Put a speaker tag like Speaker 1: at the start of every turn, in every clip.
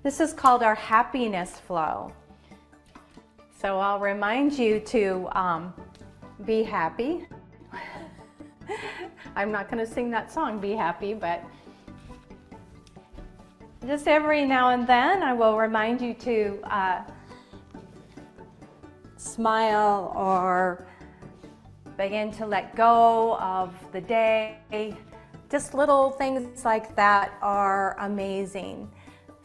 Speaker 1: This is called our happiness flow. So I'll remind you to be happy. I'm not going to sing that song, Be Happy, but just every now and then I will remind you to smile or begin to let go of the day. Just little things like that are amazing.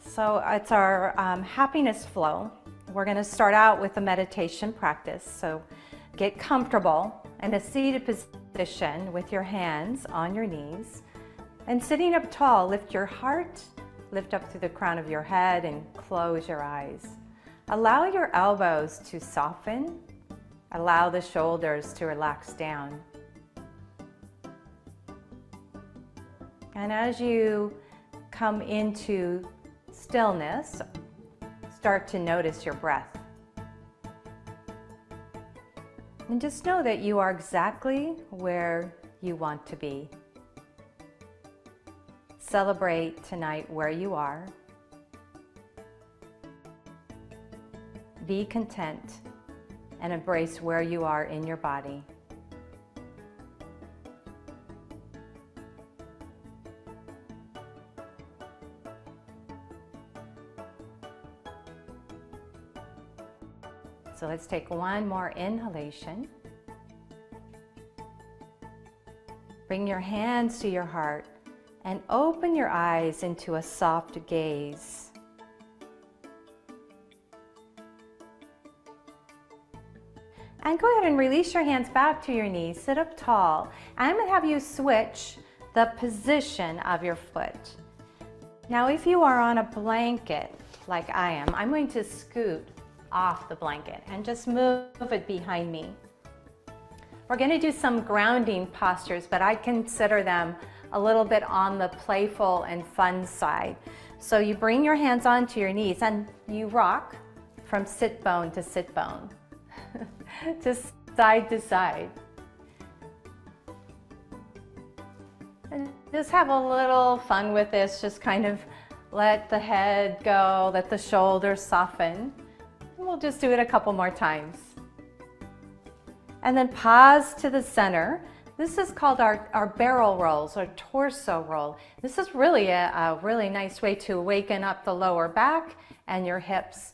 Speaker 1: So it's our happiness flow. We're going to start out with a meditation practice. So get comfortable in a seated position with your hands on your knees. And sitting up tall, lift your heart, lift up through the crown of your head and close your eyes. Allow your elbows to soften. Allow the shoulders to relax down. And as you come into stillness, start to notice your breath. And just know that you are exactly where you want to be. Celebrate tonight where you are. Be content and embrace where you are in your body. So let's take one more inhalation. Bring your hands to your heart and open your eyes into a soft gaze. And go ahead and release your hands back to your knees. Sit up tall. I'm going to have you switch the position of your foot. Now, if you are on a blanket like I am, I'm going to scoot off the blanket and just move it behind me. We're going to do some grounding postures, but I consider them a little bit on the playful and fun side. So you bring your hands onto your knees and you rock from sit bone to sit bone, just side to side. And just have a little fun with this, just kind of let the head go, let the shoulders soften. We'll just do it a couple more times. And then pause to the center. This is called our barrel rolls or torso roll. This is really a really nice way to awaken up the lower back and your hips.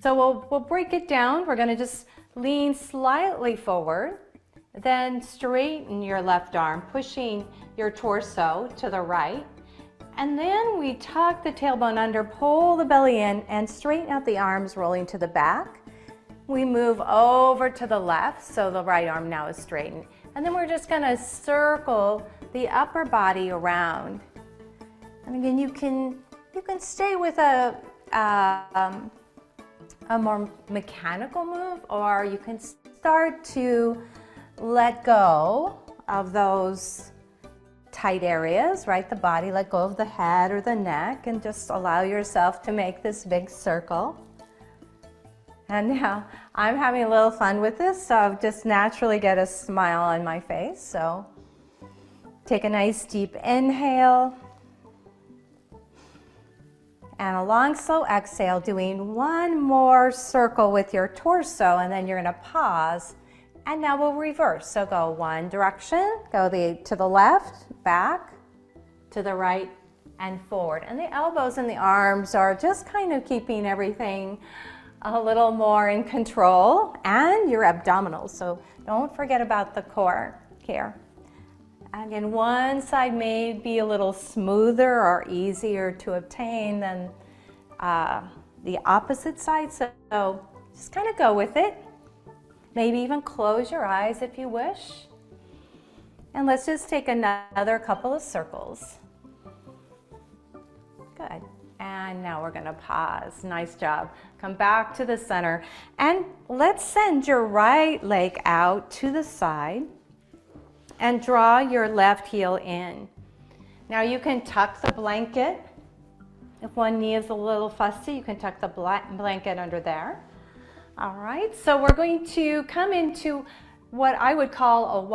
Speaker 1: So we'll break it down. We're going to just lean slightly forward, then straighten your left arm, pushing your torso to the right. And then we tuck the tailbone under, pull the belly in, and straighten out the arms, rolling to the back. We move over to the left, so the right arm now is straightened. And then we're just going to circle the upper body around. And again, you can stay with a more mechanical move, or you can start to let go of those tight areas, right? The body, let go of the head or the neck, and just allow yourself to make this big circle. And now I'm having a little fun with this, so just naturally get a smile on my face. So take a nice deep inhale and a long slow exhale, doing one more circle with your torso, and then you're going to pause. And now we'll reverse. So go one direction, go to the left, back, to the right, and forward. And the elbows and the arms are just kind of keeping everything a little more in control, and your abdominals. So don't forget about the core here. Again, one side may be a little smoother or easier to obtain than the opposite side. So just kind of go with it. Maybe even close your eyes if you wish. And let's just take another couple of circles. Good. And now we're going to pause. Nice job. Come back to the center. And let's send your right leg out to the side and draw your left heel in. Now you can tuck the blanket. If one knee is a little fussy, you can tuck the blanket under there. All right, so we're going to come into what I would call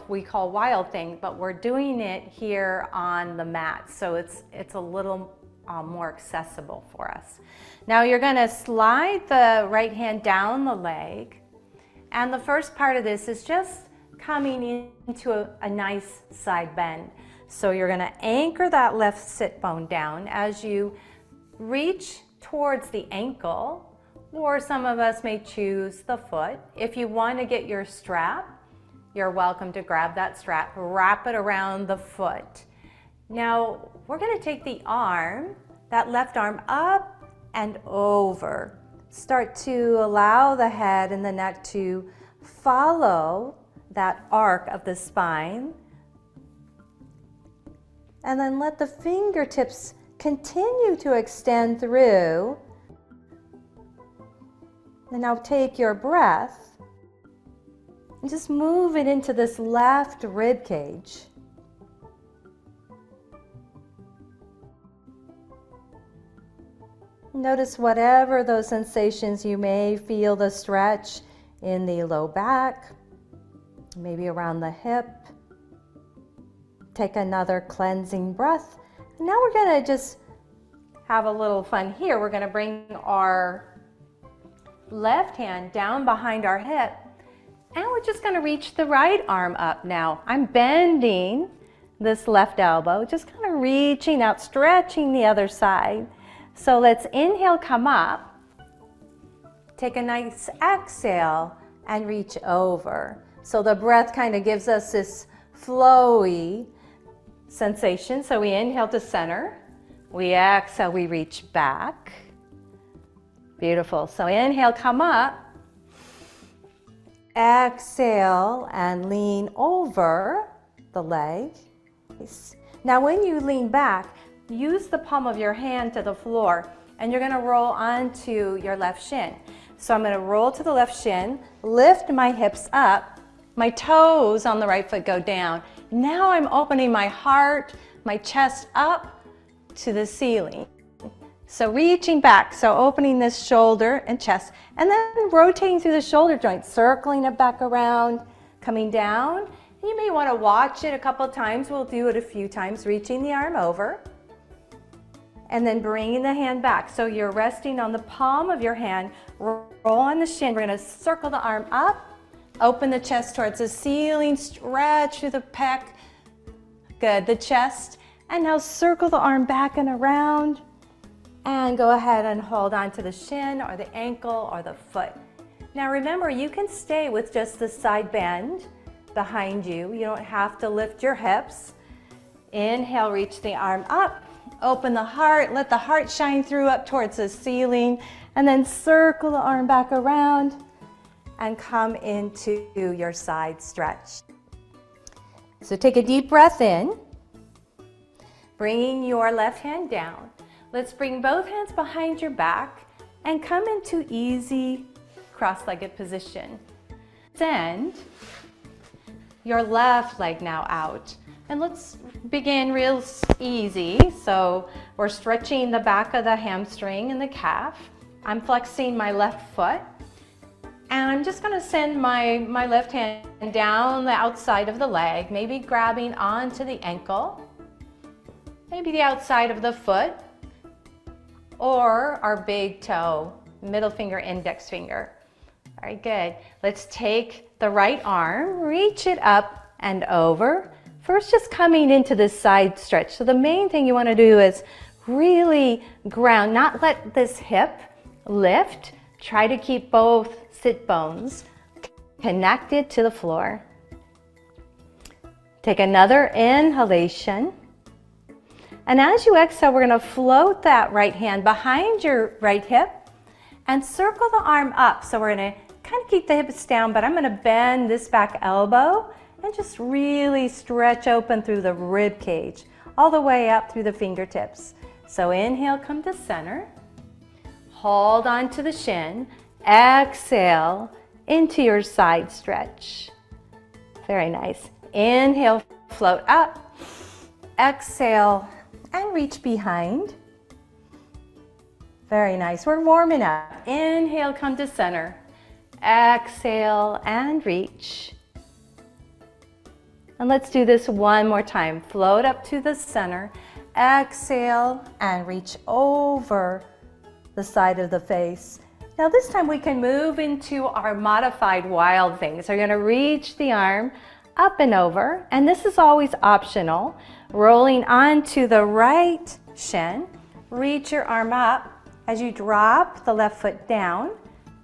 Speaker 1: we call wild thing, but we're doing it here on the mat. So it's a little more accessible for us. Now you're going to slide the right hand down the leg, and the first part of this is just coming into a nice side bend. So you're going to anchor that left sit bone down as you reach towards the ankle, or some of us may choose the foot. If you want to get your strap, you're welcome to grab that strap, wrap it around the foot. Now we're going to take the arm, that left arm, up and over. Start to allow the head and the neck to follow that arc of the spine. And then let the fingertips continue to extend through. And now take your breath and just move it into this left rib cage. Notice whatever those sensations you may feel, the stretch in the low back, maybe around the hip. Take another cleansing breath. And now we're going to just have a little fun here. We're going to bring our left hand down behind our hip, and we're just going to reach the right arm up now. I'm bending this left elbow, just kind of reaching out, stretching the other side. So let's inhale, come up, take a nice exhale, and reach over. So the breath kind of gives us this flowy sensation. So we inhale to center, we exhale, we reach back. Beautiful. So inhale, come up, exhale, and lean over the leg. Now when you lean back, use the palm of your hand to the floor, and you're going to roll onto your left shin. So I'm going to roll to the left shin, lift my hips up, my toes on the right foot go down. Now I'm opening my heart, my chest up to the ceiling. So reaching back, so opening this shoulder and chest, and then rotating through the shoulder joint, circling it back around, coming down. You may want to watch it a couple times. We'll do it a few times, reaching the arm over. And then bringing the hand back. So you're resting on the palm of your hand, roll on the shin. We're going to circle the arm up, open the chest towards the ceiling, stretch through the pec. Good, the chest. And now circle the arm back and around. And go ahead and hold on to the shin or the ankle or the foot. Now remember, you can stay with just the side bend behind you. You don't have to lift your hips. Inhale, reach the arm up. Open the heart, let the heart shine through up towards the ceiling, and then circle the arm back around and come into your side stretch. So take a deep breath in, bringing your left hand down. Let's bring both hands behind your back and come into easy cross-legged position. Send your left leg now out. And let's begin real easy. So we're stretching the back of the hamstring and the calf. I'm flexing my left foot. And I'm just gonna send my left hand down the outside of the leg, maybe grabbing onto the ankle, maybe the outside of the foot, or our big toe, middle finger, index finger. All right, good. Let's take the right arm, reach it up and over. First, just coming into this side stretch. So the main thing you want to do is really ground, not let this hip lift. Try to keep both sit bones connected to the floor. Take another inhalation. And as you exhale, we're going to float that right hand behind your right hip and circle the arm up. So we're going to kind of keep the hips down, but I'm going to bend this back elbow and just really stretch open through the rib cage, all the way up through the fingertips. So inhale, come to center. Hold on to the shin. Exhale into your side stretch. Very nice. Inhale, float up. Exhale, and reach behind. Very nice. We're warming up. Inhale, come to center. Exhale, and reach. And let's do this one more time. Float up to the center. exhale and reach over the side of the face. Now this time we can move into our modified wild thing. So you're going to reach the arm up and over, and this is always optional. Rolling onto the right shin, reach your arm up as you drop the left foot down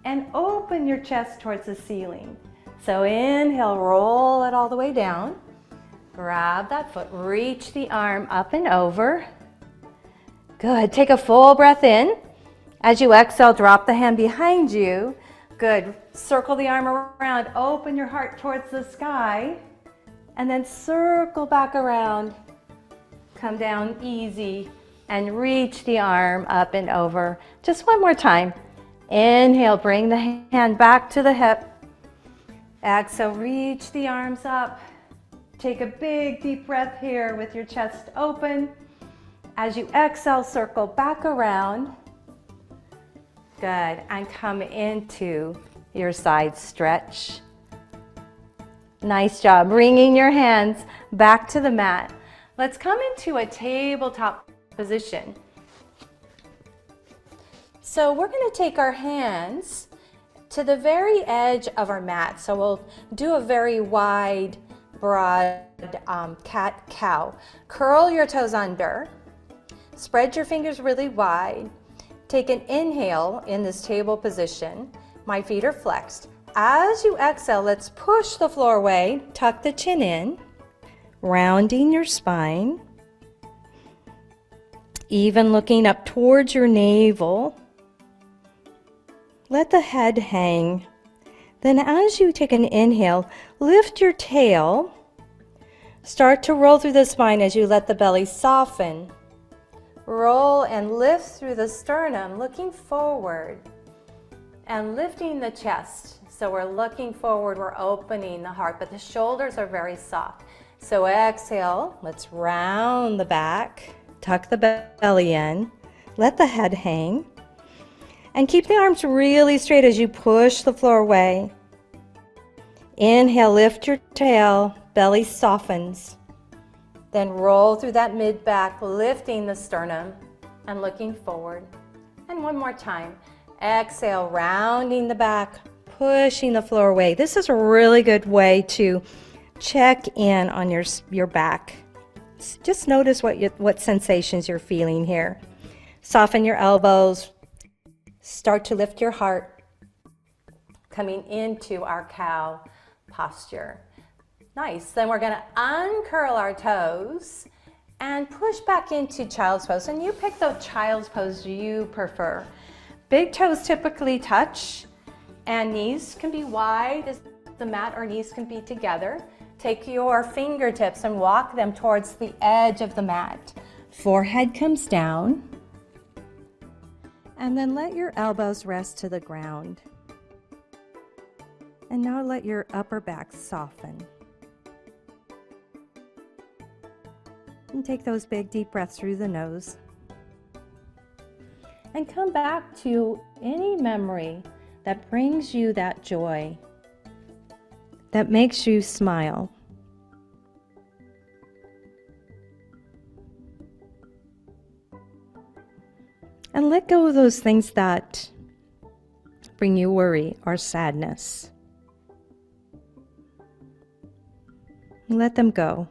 Speaker 1: and open your chest towards the ceiling. So inhale, roll it all the way down. Grab that foot, reach the arm up and over. Good, take a full breath in. As you exhale, drop the hand behind you. Good, circle the arm around, open your heart towards the sky, and then circle back around. Come down easy and reach the arm up and over. Just one more time. Inhale, bring the hand back to the hip. Exhale, reach the arms up. Take a big deep breath here with your chest open. As you exhale, circle back around. Good, and come into your side stretch. Nice job, bringing your hands back to the mat. Let's come into a tabletop position. So we're going to take our hands to the very edge of our mat. So we'll do a very wide, broad cat-cow. Curl your toes under. Spread your fingers really wide. Take an inhale in this table position. My feet are flexed. As you exhale, let's push the floor away. Tuck the chin in, rounding your spine. Even looking up towards your navel. Let the head hang. Then as you take an inhale, lift your tail. Start to roll through the spine as you let the belly soften. Roll and lift through the sternum, looking forward. And lifting the chest. So we're looking forward, we're opening the heart, but the shoulders are very soft. So exhale, let's round the back, tuck the belly in, let the head hang. And keep the arms really straight as you push the floor away. Inhale, lift your tail, belly softens. Then roll through that mid-back, lifting the sternum and looking forward. And one more time. Exhale, rounding the back, pushing the floor away. This is a really good way to check in on your back. Just notice what sensations you're feeling here. Soften your elbows. Start to lift your heart. Coming into our cow posture. Nice. Then we're going to uncurl our toes and push back into child's pose. And you pick the child's pose you prefer. Big toes typically touch and knees can be wide as the mat, or knees can be together. Take your fingertips and walk them towards the edge of the mat. Forehead comes down. And then let your elbows rest to the ground. And now let your upper back soften. And take those big deep breaths through the nose. And come back to any memory that brings you that joy, that makes you smile. And let go of those things that bring you worry or sadness. Let them go.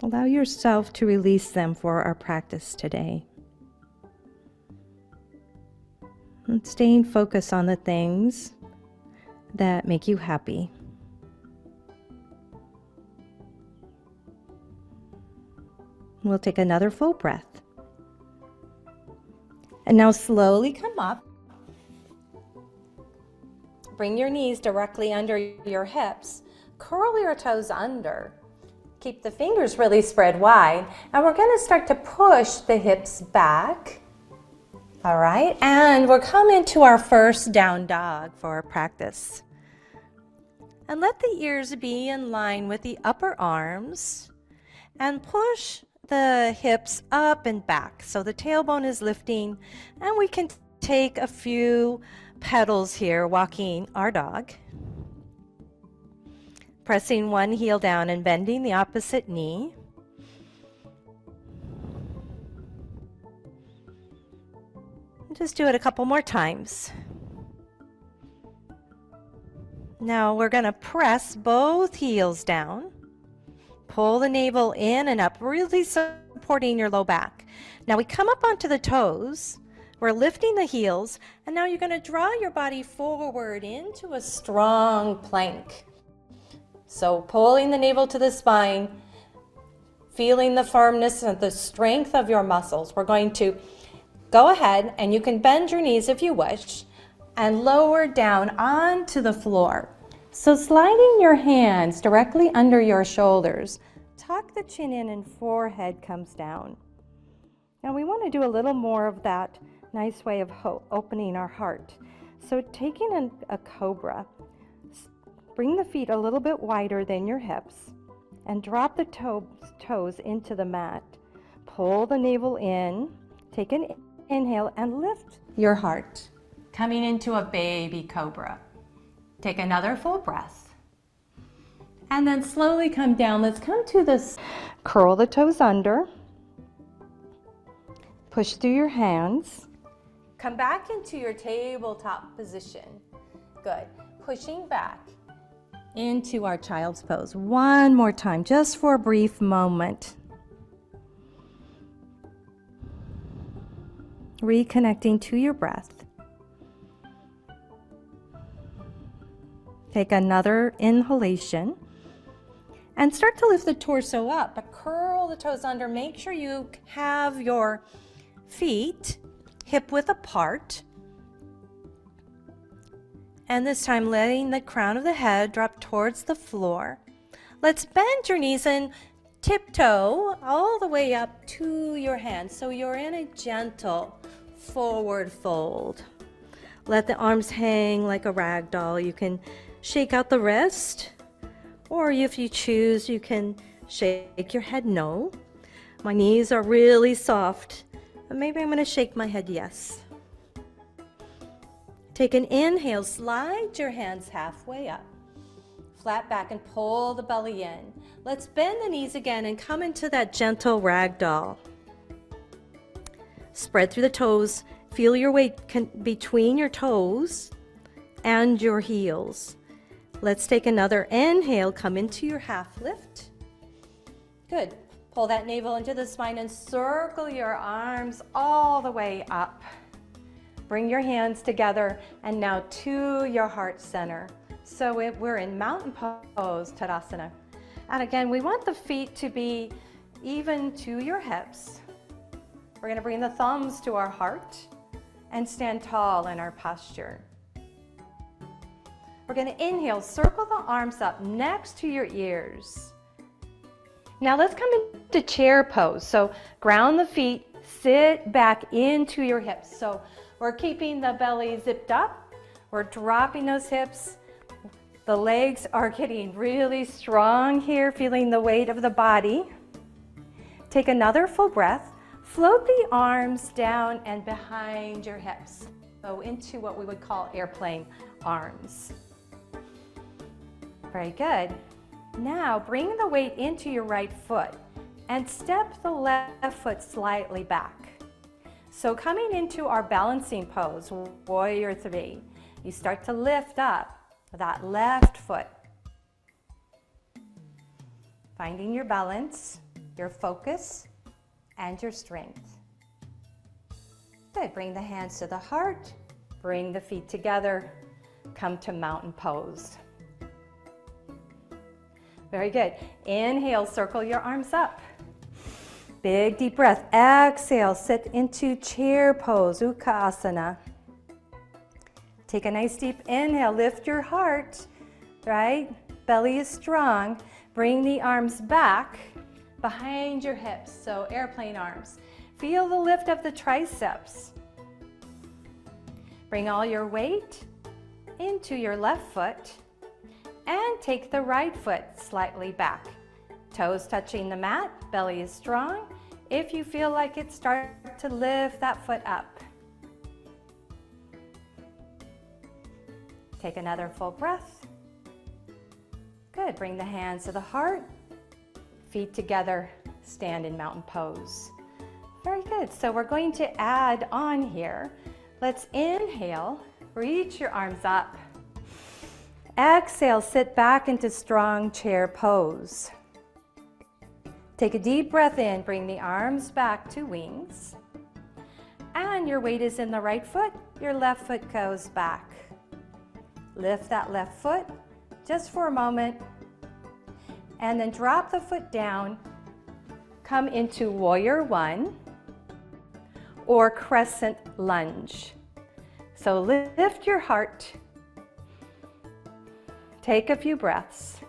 Speaker 1: Allow yourself to release them for our practice today. And staying focused on the things that make you happy. We'll take another full breath. And now slowly come up. Bring your knees directly under your hips. Curl your toes under. Keep the fingers really spread wide. And we're going to start to push the hips back. All right. And we're coming to our first down dog for our practice. And let the ears be in line with the upper arms. And push the hips up and back. So the tailbone is lifting. And we can take a few pedals here, walking our dog. Pressing one heel down and bending the opposite knee. Just do it a couple more times. Now we're going to press both heels down. Pull the navel in and up, really supporting your low back. Now we come up onto the toes. We're lifting the heels, and now you're going to draw your body forward into a strong plank. So pulling the navel to the spine, feeling the firmness and the strength of your muscles. We're going to go ahead, and you can bend your knees if you wish, and lower down onto the floor. So sliding your hands directly under your shoulders, tuck the chin in and forehead comes down. Now we want to do a little more of that nice way of opening our heart. So taking a cobra, bring the feet a little bit wider than your hips and drop the toes into the mat. Pull the navel in, take an inhale and lift your heart. Coming into a baby cobra. Take another full breath. And then slowly come down. Let's come to this. Curl the toes under. Push through your hands. Come back into your tabletop position. Good. Pushing back into our child's pose. One more time, just for a brief moment. Reconnecting to your breath. Take another inhalation and start to lift the torso up, but curl the toes under. Make sure you have your feet hip width apart. And this time letting the crown of the head drop towards the floor. Let's bend your knees and tiptoe all the way up to your hands. So you're in a gentle forward fold. Let the arms hang like a rag doll. You can shake out the wrist, or if you choose, you can shake your head no. My knees are really soft. Maybe I'm going to shake my head yes. Take an inhale, slide your hands halfway up. Flat back and pull the belly in. Let's bend the knees again and come into that gentle rag doll. Spread through the toes. Feel your weight between your toes and your heels. Let's take another inhale, come into your half lift. Good. Pull that navel into the spine and circle your arms all the way up. Bring your hands together and now to your heart center. So we're in mountain pose, Tadasana. And again, we want the feet to be even to your hips. We're going to bring the thumbs to our heart and stand tall in our posture. We're going to inhale, circle the arms up next to your ears. Now let's come into chair pose. So ground the feet, sit back into your hips. So we're keeping the belly zipped up. We're dropping those hips. The legs are getting really strong here, feeling the weight of the body. Take another full breath. Float the arms down and behind your hips. So into what we would call airplane arms. Very good. Now bring the weight into your right foot and step the left foot slightly back. So coming into our balancing pose, warrior three, you start to lift up that left foot. Finding your balance, your focus, and your strength. Good. Bring the hands to the heart, bring the feet together, come to mountain pose. Very good. Inhale, circle your arms up. Big deep breath. Exhale, sit into chair pose, Utkatasana. Take a nice deep inhale, lift your heart, right? Belly is strong. Bring the arms back behind your hips, so airplane arms. Feel the lift of the triceps. Bring all your weight into your left foot and take the right foot slightly back. Toes touching the mat, belly is strong. If you feel like it, start to lift that foot up. Take another full breath. Good. good. Bring the hands to the heart, feet together, stand in mountain pose. Very good. So we're going to add on here. Let's inhale, reach your arms up. Exhale, sit back into strong chair pose. Take a deep breath in, bring the arms back to wings. And your weight is in the right foot, your left foot goes back. Lift that left foot just for a moment. And then drop the foot down. Come into warrior one or crescent lunge. So lift your heart. Take a few breaths.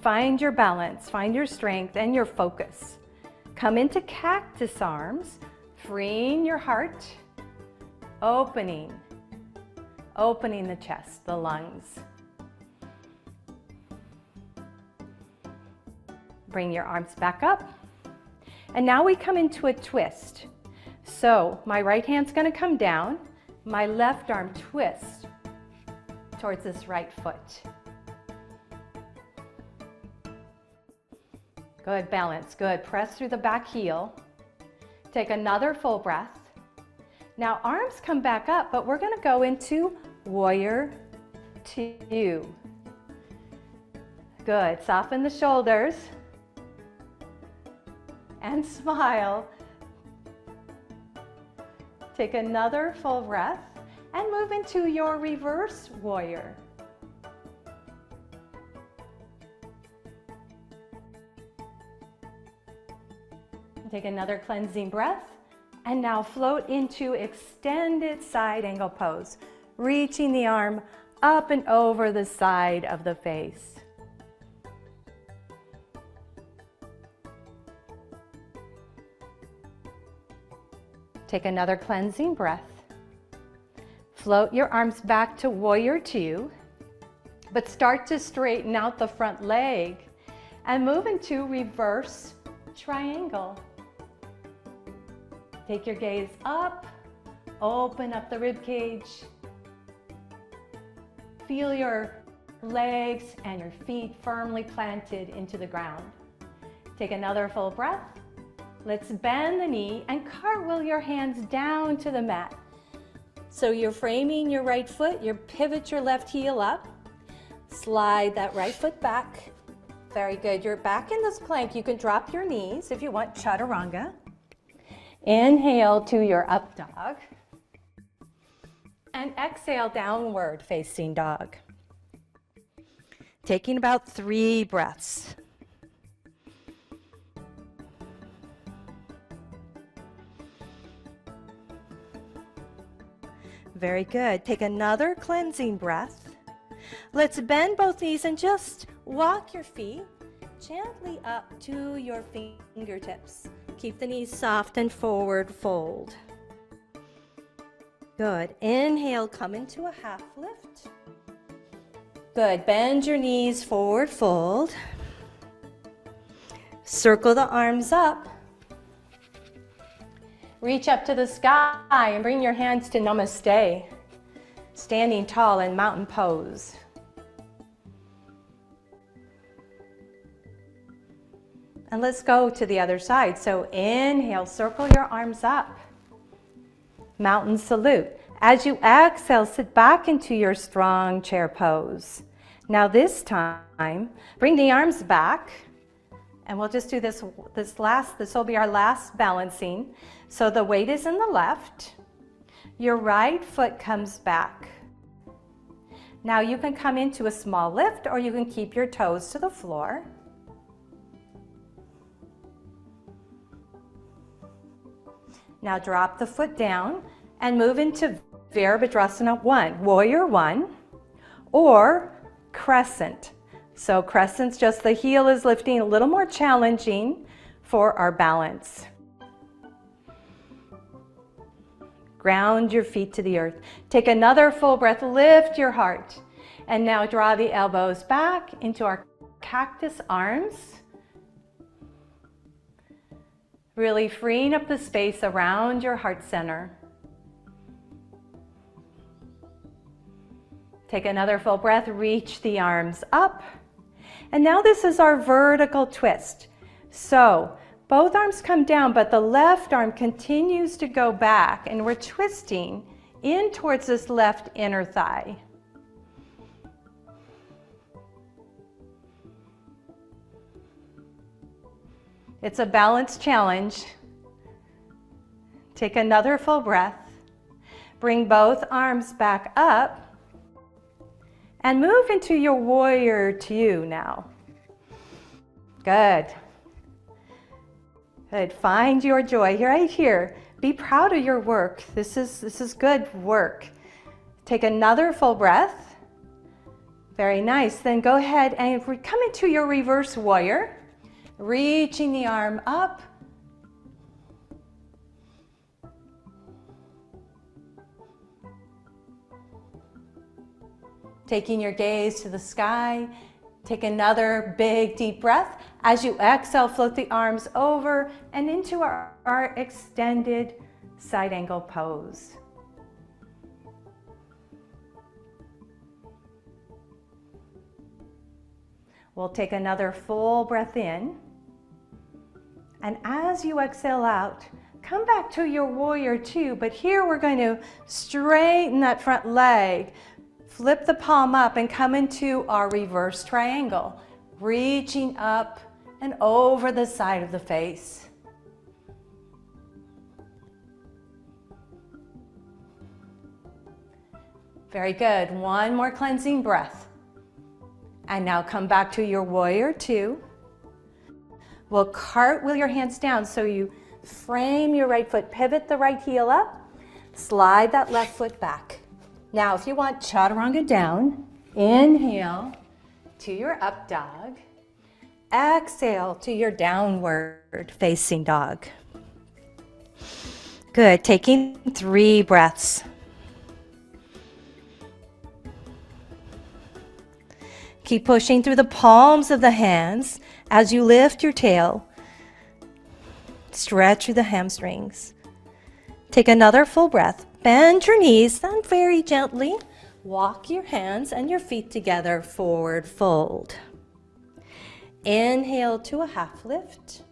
Speaker 1: Find your balance, find your strength and your focus. Come into cactus arms, freeing your heart, opening the chest, the lungs. Bring your arms back up. And now we come into a twist. So my right hand's going to come down, my left arm twists towards this right foot. Good, balance, good. Press through the back heel. Take another full breath. Now arms come back up, but we're going to go into warrior two. Good, soften the shoulders and smile. Take another full breath and move into your reverse warrior. Take another cleansing breath and now float into extended side angle pose, reaching the arm up and over the side of the face. Take another cleansing breath. Float your arms back to warrior two, but start to straighten out the front leg and move into reverse triangle. Take your gaze up, open up the rib cage. Feel your legs and your feet firmly planted into the ground. Take another full breath. Let's bend the knee and cartwheel your hands down to the mat. So you're framing your right foot, you pivot your left heel up, slide that right foot back. Very good. You're back in this plank. You can drop your knees if you want, chaturanga. Inhale to your up dog. And exhale, downward facing dog. Taking about 3 breaths. Very good. Take another cleansing breath. Let's bend both knees and just walk your feet gently up to your fingertips. Keep the knees soft and forward fold. Good. Inhale, come into a half lift. Good. Bend your knees, forward fold. Circle the arms up. Reach up to the sky and bring your hands to Namaste. Standing tall in mountain pose. And let's go to the other side. So inhale, circle your arms up. Mountain salute. As you exhale, sit back into your strong chair pose. Now this time, bring the arms back. And we'll just do this will be our last balancing. So the weight is in the left. Your right foot comes back. Now you can come into a small lift or you can keep your toes to the floor. Now drop the foot down and move into Virabhadrasana 1, Warrior 1, or Crescent. So Crescent's just the heel is lifting, a little more challenging for our balance. Ground your feet to the earth. Take another full breath, lift your heart. And now draw the elbows back into our cactus arms. Really freeing up the space around your heart center. Take another full breath, reach the arms up. And now this is our vertical twist. So both arms come down, but the left arm continues to go back, and we're twisting in towards this left inner thigh. It's a balance challenge. Take another full breath. Bring both arms back up and move into your warrior two now. Good. Good. Find your joy right here. Be proud of your work. This is good work. Take another full breath. Very nice. Then go ahead and come into your reverse warrior. Reaching the arm up. Taking your gaze to the sky. Take another big deep breath. As you exhale, float the arms over and into our extended side angle pose. We'll take another full breath in. And as you exhale out, come back to your warrior two, but here we're going to straighten that front leg, flip the palm up and come into our reverse triangle, reaching up and over the side of the face. Very good. One more cleansing breath. And now come back to your warrior two. We'll cartwheel your hands down so you frame your right foot, pivot the right heel up, slide that left foot back. Now, if you want chaturanga down, inhale to your up dog, exhale to your downward facing dog. Good, taking 3 breaths. Keep pushing through the palms of the hands as you lift your tail. Stretch through the hamstrings. Take another full breath. Bend your knees, then very gently walk your hands and your feet together, forward fold. Inhale to a half lift.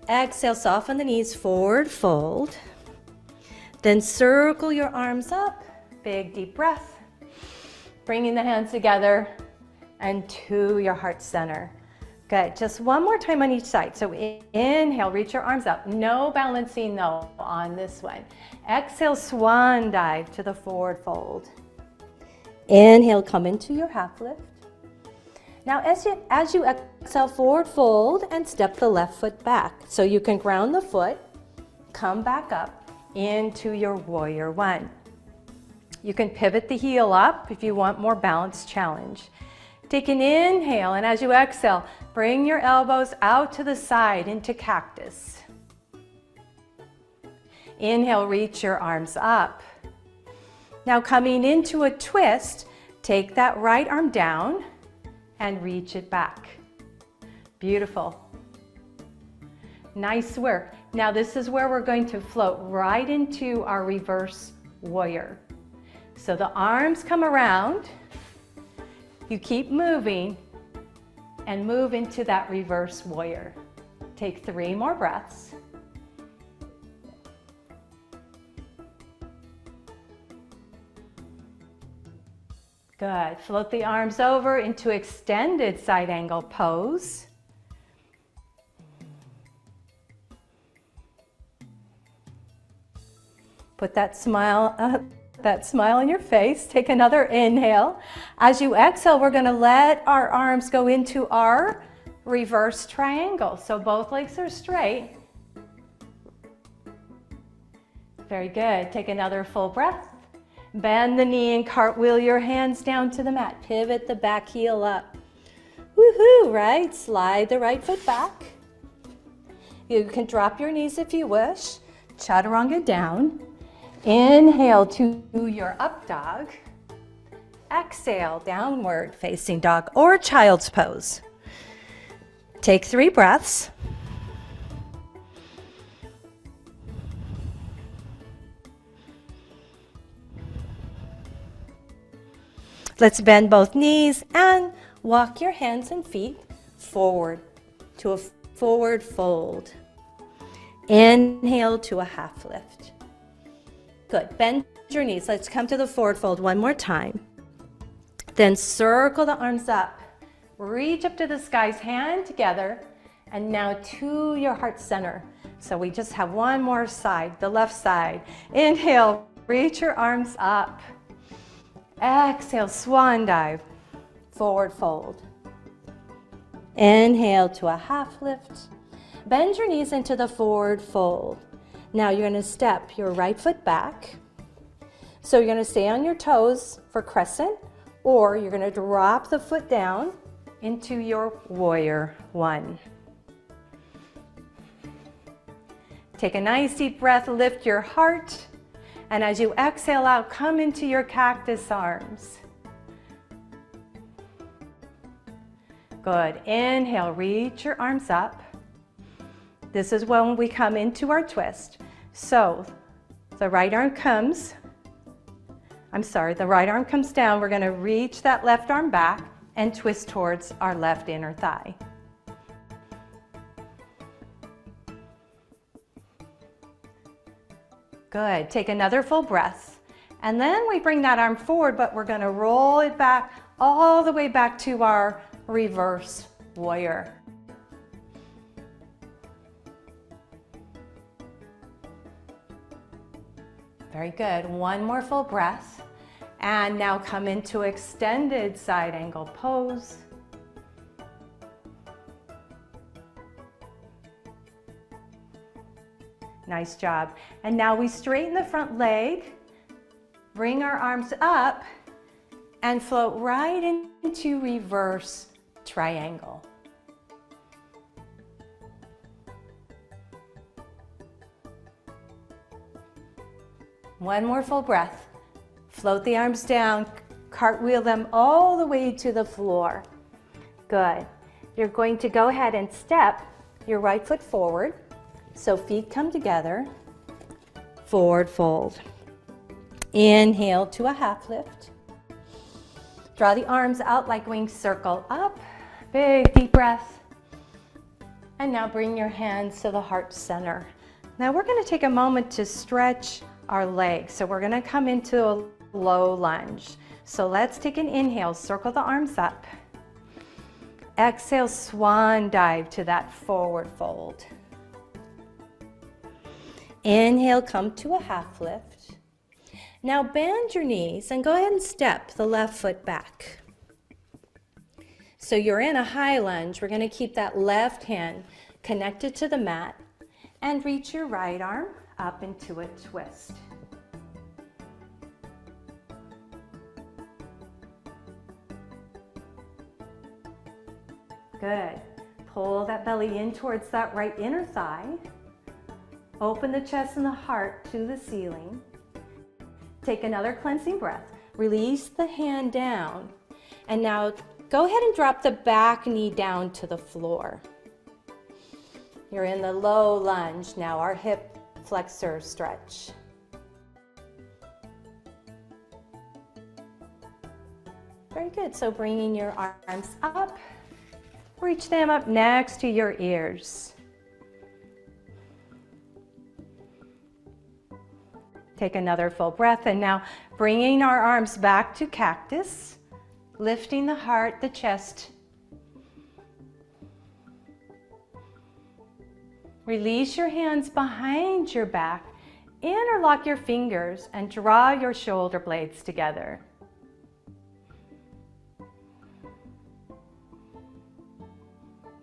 Speaker 1: Exhale, soften the knees, forward fold. Then circle your arms up, big deep breath. Bringing the hands together and to your heart center. Good, just one more time on each side. So inhale, reach your arms up. No balancing though on this one. Exhale, swan dive to the forward fold. Inhale, come into your half lift. Now as you exhale, forward fold and step the left foot back. So you can ground the foot, come back up into your warrior one. You can pivot the heel up if you want more balanced challenge. Take an inhale, and as you exhale, bring your elbows out to the side into cactus. Inhale, reach your arms up. Now coming into a twist, take that right arm down and reach it back. Beautiful. Nice work. Now this is where we're going to float right into our reverse warrior. So the arms come around, you keep moving and move into that reverse warrior. Take 3 more breaths. Good. Float the arms over into extended side angle pose. Put that smile on your face. Take another inhale. As you exhale, we're going to let our arms go into our reverse triangle. So both legs are straight. Very good. Take another full breath. Bend the knee and cartwheel your hands down to the mat. Pivot the back heel up. Woohoo, right? Slide the right foot back. You can drop your knees if you wish. Chaturanga down. Inhale to your up dog. Exhale, downward facing dog or child's pose. Take 3 breaths. Let's bend both knees and walk your hands and feet forward to a forward fold. Inhale to a half lift. Good. Bend your knees. Let's come to the forward fold one more time. Then circle the arms up. Reach up to the skies, hand together, and now to your heart center. So we just have one more side, the left side. Inhale, reach your arms up. Exhale, swan dive, forward fold. Inhale to a half lift. Bend your knees into the forward fold. Now you're going to step your right foot back. So you're going to stay on your toes for crescent, or you're going to drop the foot down into your warrior one. Take a nice deep breath, lift your heart, and as you exhale out, come into your cactus arms. Good. Inhale, reach your arms up. This is when we come into our twist. So the right arm comes down. We're going to reach that left arm back and twist towards our left inner thigh. Good. Take another full breath. And then we bring that arm forward, but we're going to roll it back all the way back to our reverse warrior. Very good. One more full breath. And now come into extended side angle pose. Nice job. And now we straighten the front leg, bring our arms up, and float right into reverse triangle. One more full breath. Float the arms down, cartwheel them all the way to the floor. Good. You're going to go ahead and step your right foot forward. So feet come together, forward fold. Inhale to a half lift. Draw the arms out like wings, circle up. Big deep breath. And now bring your hands to the heart center. Now we're going to take a moment to stretch our legs. So we're going to come into a low lunge. So let's take an inhale, circle the arms up. Exhale, swan dive to that forward fold. Inhale, come to a half lift. Now bend your knees and go ahead and step the left foot back. So you're in a high lunge. We're going to keep that left hand connected to the mat and reach your right arm up into a twist. Good. Pull that belly in towards that right inner thigh. Open the chest and the heart to the ceiling. Take another cleansing breath. Release the hand down. And now go ahead and drop the back knee down to the floor. You're in the low lunge. Now our hip flexor stretch. Very good. So bringing your arms up. Reach them up next to your ears. Take another full breath, and now bringing our arms back to cactus, lifting the heart, the chest. Release your hands behind your back, interlock your fingers, and draw your shoulder blades together.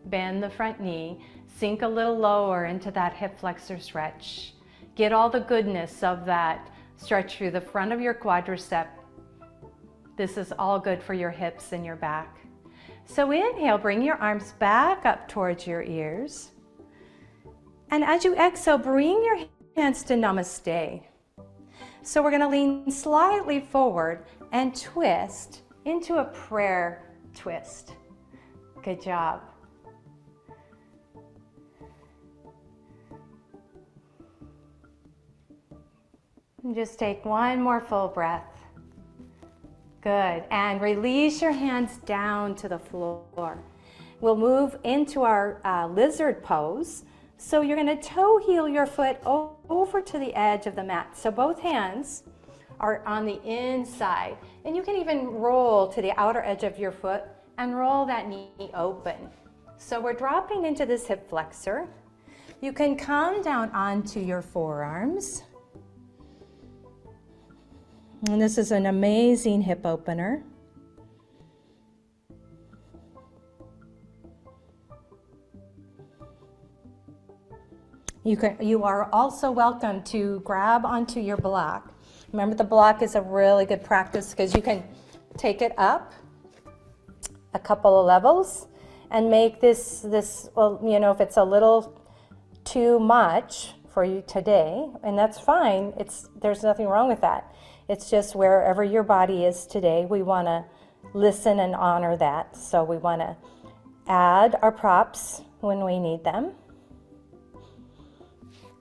Speaker 1: Bend the front knee, sink a little lower into that hip flexor stretch. Get all the goodness of that stretch through the front of your quadricep. This is all good for your hips and your back. So inhale, bring your arms back up towards your ears. And as you exhale, bring your hands to Namaste. So we're going to lean slightly forward and twist into a prayer twist. Good job. And just take one more full breath. Good. And release your hands down to the floor. We'll move into our lizard pose. So you're going to toe heel your foot over to the edge of the mat. So both hands are on the inside. And you can even roll to the outer edge of your foot and roll that knee open. So we're dropping into this hip flexor. You can come down onto your forearms. And this is an amazing hip opener. You are also welcome to grab onto your block. Remember, the block is a really good practice because you can take it up a couple of levels and make this, well, you know, if it's a little too much for you today, and that's fine. There's nothing wrong with that. It's just wherever your body is today, we want to listen and honor that. So we want to add our props when we need them.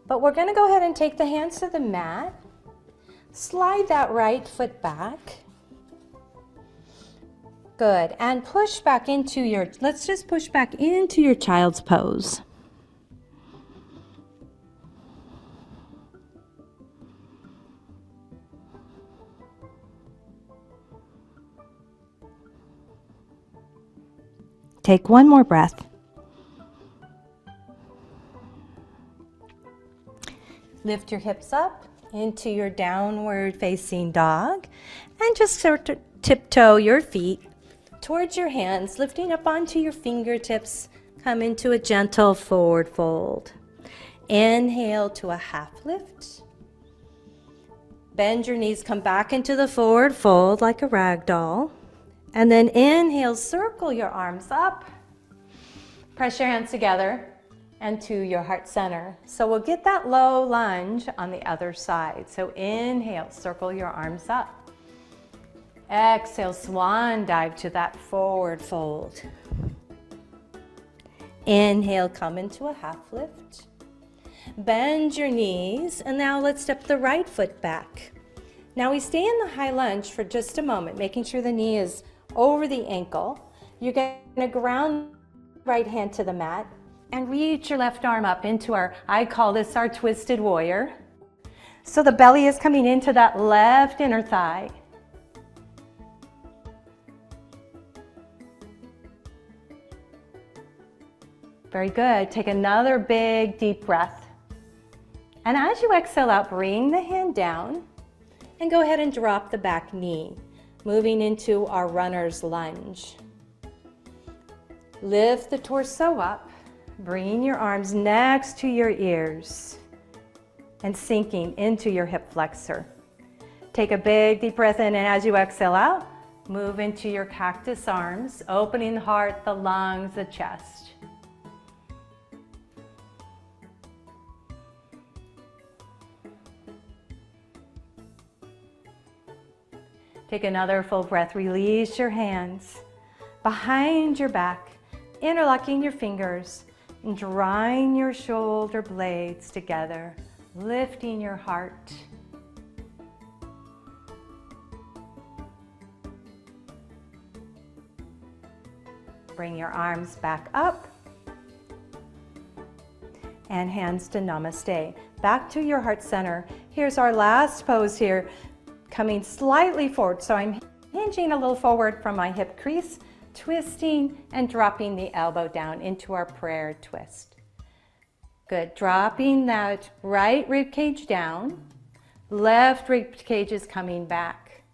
Speaker 1: But we're going to go ahead and take the hands to the mat. Slide that right foot back. Good. And push back into let's just push back into your child's pose. Take one more breath. Lift your hips up into your downward facing dog and just sort of tiptoe your feet towards your hands, lifting up onto your fingertips. Come into a gentle forward fold. Inhale to a half lift. Bend your knees, come back into the forward fold like a rag doll. And then inhale, circle your arms up. Press your hands together and to your heart center. So we'll get that low lunge on the other side. So inhale, circle your arms up. Exhale, swan dive to that forward fold. Inhale, come into a half lift. Bend your knees, and now let's step the right foot back. Now we stay in the high lunge for just a moment, making sure the knee is over the ankle. You're going to ground the right hand to the mat and reach your left arm up into I call this our twisted warrior. So the belly is coming into that left inner thigh. Very good. Take another big deep breath. And as you exhale out, bring the hand down and go ahead and drop the back knee, moving into our runner's lunge. Lift the torso up. Bringing your arms next to your ears and sinking into your hip flexor. Take a big deep breath in, and as you exhale out, move into your cactus arms, opening the heart, the lungs, the chest. Take another full breath. Release your hands behind your back, interlocking your fingers, and drawing your shoulder blades together, lifting your heart. Bring your arms back up and hands to Namaste. Back to your heart center. Here's our last pose here, coming slightly forward. So I'm hinging a little forward from my hip crease, twisting and dropping the elbow down into our prayer twist. Good. Dropping that right rib cage down. Left rib cage is coming back.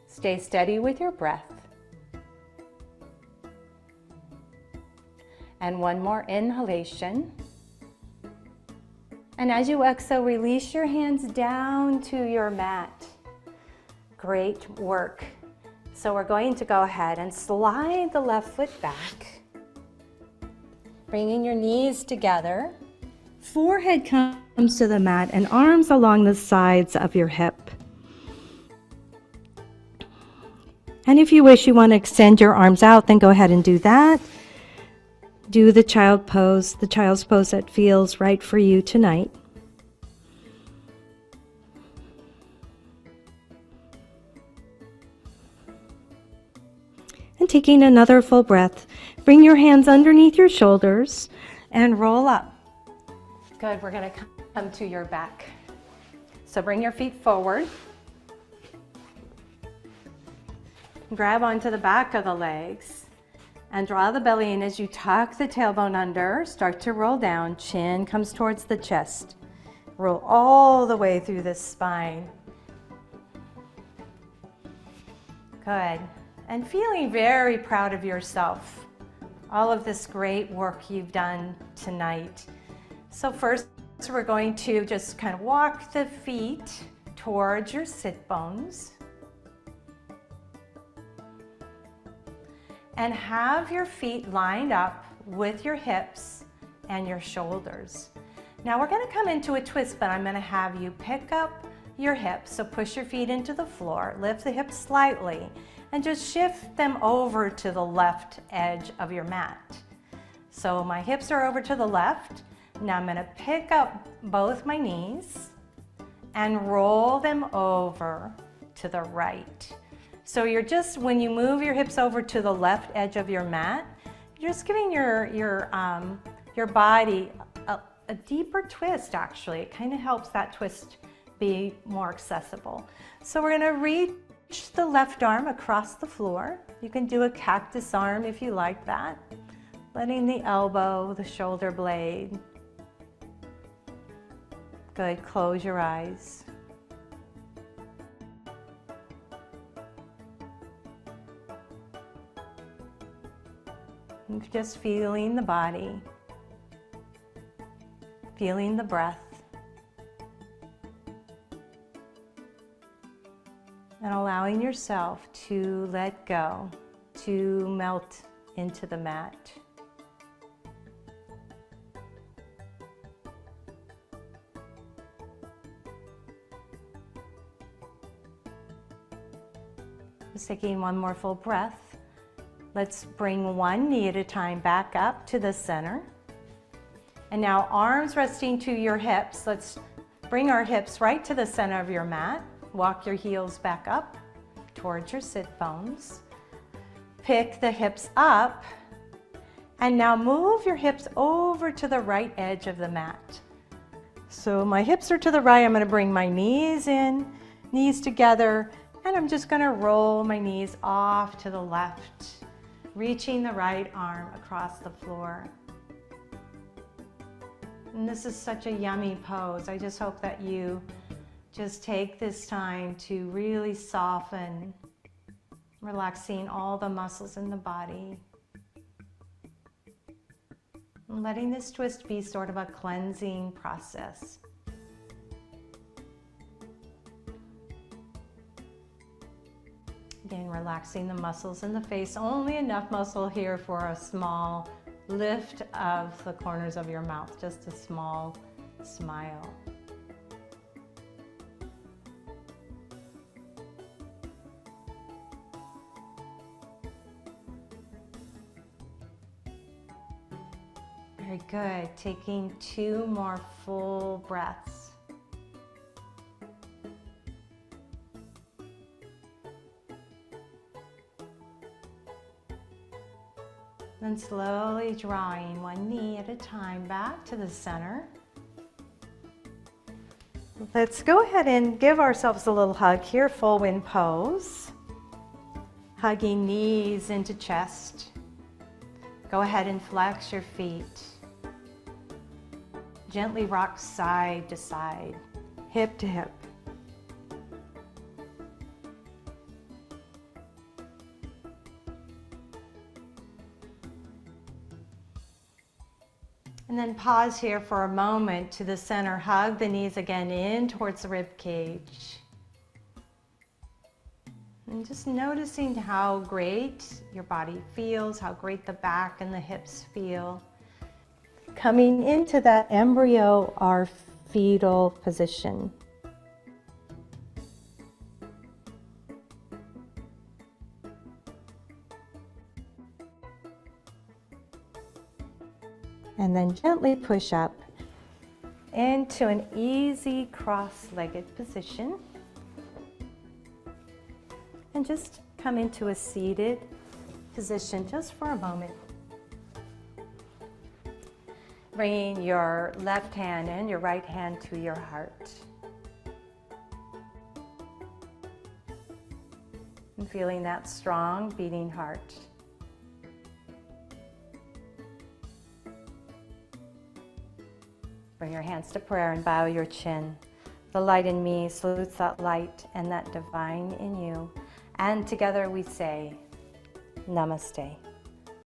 Speaker 1: Stay steady with your breath. And one more inhalation. And as you exhale, release your hands down to your mat. Great work. So we're going to go ahead and slide the left foot back, bringing your knees together. Forehead comes to the mat and arms along the sides of your hip. And if you wish, you want to extend your arms out, then go ahead and do that. Do the child's pose that feels right for you tonight. taking another full breath. Bring your hands underneath your shoulders and roll up. Good, we're gonna come to your back. So bring your feet forward. Grab onto the back of the legs and draw the belly in as you tuck the tailbone under. Start to roll down, chin comes towards the chest. Roll all the way through the spine. Good. And feeling very proud of yourself. All of this great work you've done tonight. So first, we're going to just kind of walk the feet towards your sit bones. And have your feet lined up with your hips and your shoulders. Now we're going to come into a twist, but I'm going to have you pick up your hips. So push your feet into the floor, lift the hips slightly, and just shift them over to the left edge of your mat. So my hips are over to the left. Now I'm going to pick up both my knees and roll them over to the right. So you're just, when you move your hips over to the left edge of your mat, you're just giving your body a deeper twist actually. It kind of helps that twist be more accessible. So we're going to reach the left arm across the floor. You can do a cactus arm if you like that. Letting the elbow, the shoulder blade. Good, close your eyes. Just feeling the body, feeling the breath, and allowing yourself to let go, to melt into the mat. Just taking one more full breath. Let's bring one knee at a time back up to the center. And now arms resting to your hips. Let's bring our hips right to the center of your mat. Walk your heels back up towards your sit bones. Pick the hips up. And now move your hips over to the right edge of the mat. So my hips are to the right. I'm going to bring my knees in, knees together, and I'm just going to roll my knees off to the left. Reaching the right arm across the floor. And this is such a yummy pose. I just hope that you just take this time to really soften, relaxing all the muscles in the body. And letting this twist be sort of a cleansing process. Again, relaxing the muscles in the face. Only enough muscle here for a small lift of the corners of your mouth. Just a small smile. Very good. Taking 2 more full breaths. Then slowly drawing one knee at a time back to the center. Let's go ahead and give ourselves a little hug here, full wind pose. Hugging knees into chest. Go ahead and flex your feet. Gently rock side to side, hip to hip. And then pause here for a moment to the center. Hug the knees again in towards the rib cage. And just noticing how great your body feels, how great the back and the hips feel. Coming into that embryo or fetal position. And then gently push up into an easy cross-legged position. And just come into a seated position just for a moment. Bringing your left hand in, your right hand to your heart. And feeling that strong beating heart. Bring your hands to prayer and bow your chin. The light in me salutes that light and that divine in you. And together we say, Namaste.